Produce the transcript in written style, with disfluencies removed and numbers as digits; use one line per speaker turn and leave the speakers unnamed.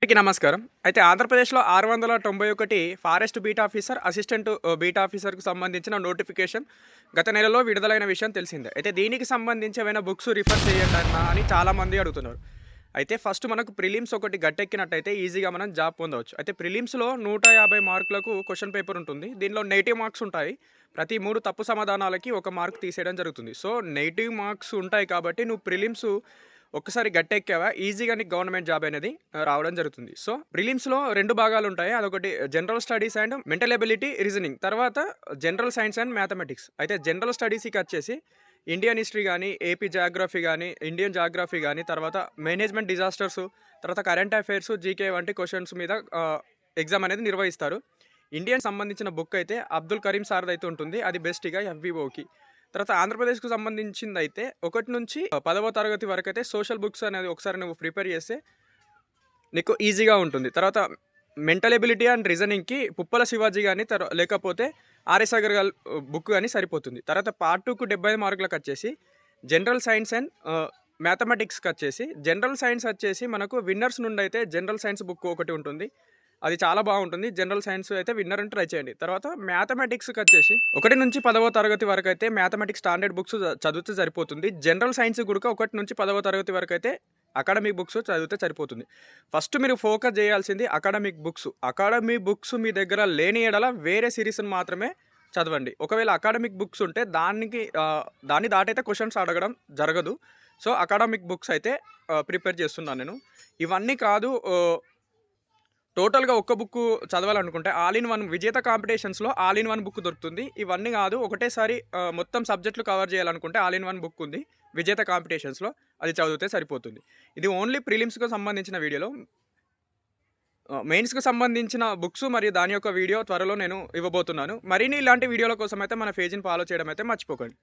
అందరికీ నమస్కారం. అయితే ఆంధ్రప్రదేశ్‌లో 691 forest beat officer, assistant beat ఆఫీసర్‌కు సంబంధించిన నోటిఫికేషన్ గత నెలలో విడుదలైన విషయం తెలిసిందే. అయితే దీనికి సంబంధించి ఏమైనా బుక్స్ రిఫర్ చేయండన్నా అని చాలామంది అడుగుతున్నారు. అయితే ఫస్ట్ మనకు ప్రిలిమ్స్ ఒకటి గట్టెక్కినట్టయితే ఈజీగా మనం జాబ్ పొందవచ్చు. అయితే ప్రిలిమ్స్‌లో 150 మార్కులకు క్వెషన్ పేపర్ ఉంటుంది. దీనిలో నెగెటివ్ మార్క్స్ ఉంటాయి. ప్రతి 3 తప్పు సమాధానాలకి 1 మార్క్ తీసేయడం జరుగుతుంది. సో, నెగెటివ్ మార్క్స్ ఉంటాయి కాబట్టి నువ్వు ప్రిలిమ్స్ ఒక్కసారి గట్టెక్కావా ఈజీగా నీకు గవర్నమెంట్ జాబ్ అనేది రావడం జరుగుతుంది. సో, ప్రిలిమ్స్‌లో 2 భాగాలుంటాయి. అదొకటి general studies and mental ability, reasoning. తర్వాత జనరల్ సైన్స్ అండ్ మ్యాథమెటిక్స్. అయితే జనరల్ స్టడీస్‌కొచ్చేసి ఇండియన్ హిస్టరీ గానీ, ఏపీ జియోగ్రఫీ గానీ, ఇండియన్ జియోగ్రఫీ గానీ, తర్వాత మేనేజ్మెంట్ డిజాస్టర్స్, తర్వాత కరెంట్ అఫైర్స్, జీకే వంటి క్వెషన్స్ మీద ఎగ్జామ్ అనేది నిర్వహిస్తారు. ఇండియన్ సంబంధించిన బుక్ అయితే అబ్దుల్ కరీం సార్‌దయితే ఉంటుంది. అది బెస్ట్‌గా ఎఫ్‌విఓకి. తర్వాత ఆంధ్రప్రదేశ్‌కు సంబంధించిందయితే 1 నుంచి 10వ తరగతి వరకైతే సోషల్ బుక్స్ అనేది ఒకసారి నువ్వు ప్రిపేర్ చేస్తే నీకు ఈజీగా ఉంటుంది. తర్వాత మెంటల్ ఎబిలిటీ అండ్ రీజనింగ్‌కి పుప్పల శివాజీ గాని లేకపోతే ఆర్ఎస్ అగర్వాల్ బుక్ గాని సరిపోతుంది. తర్వాత పార్ట్ 2కు 75 మార్కులకొచ్చేసి జనరల్ సైన్స్ అండ్ మ్యాథమెటిక్స్‌కొచ్చేసి జనరల్ సైన్స్ వచ్చేసి మనకు విన్నర్స్ నుండయితే జనరల్ సైన్స్ బుక్ ఒకటి ఉంటుంది. అది చాలా బాగుంటుంది. జనరల్ సైన్స్ అయితే విన్నర్ అని ట్రై చేయండి. తర్వాత మ్యాథమెటిక్స్‌కొచ్చేసి 1-10వ తరగతి వరకైతే మ్యాథమెటిక్స్ స్టాండర్డ్ బుక్స్ చదివితే సరిపోతుంది. జనరల్ సైన్స్ గుడక 1-10వ తరగతి వరకైతే అకాడమిక్ బుక్స్ చదివితే సరిపోతుంది. ఫస్ట్ మీరు ఫోకస్ చేయాల్సింది అకాడమిక్ బుక్స్. అకాడమిక్ బుక్స్ మీ దగ్గర లేని యెడల వేరే సీరీస్‌ని మాత్రమే చదవండి. ఒకవేళ అకాడమిక్ బుక్స్ ఉంటే దాన్ని దాటైతే క్వెషన్స్ అడగడం జరగదు. సో, అకాడమిక్ బుక్స్ అయితే ప్రిపేర్ చేస్తున్నాను నేను. ఇవన్నీ కాదు టోటల్‌గా ఒక్క బుక్కు చదవాలనుకుంటే ఆల్ ఇన్ వన్ విజేత కాంపిటీషన్స్‌లో ఆల్ ఇన్ వన్ బుక్ దొరుకుతుంది. ఇవన్నీ కాదు ఒకటేసారి మొత్తం సబ్జెక్టులు కవర్ చేయాలనుకుంటే ఆల్ ఇన్ వన్ బుక్ ఉంది. విజేత కాంపిటీషన్స్‌లో అది చదివితే సరిపోతుంది. ఇది ఓన్లీ ప్రిలిమ్స్‌కు సంబంధించిన వీడియోలో. మెయిన్స్‌కి సంబంధించిన బుక్స్ మరియు దాని యొక్క వీడియో త్వరలో నేను ఇవ్వబోతున్నాను. మరిన్ని ఇలాంటి వీడియోల కోసం అయితే మన పేజ్‌ని ఫాలో చేయడం అయితే మర్చిపోకండి.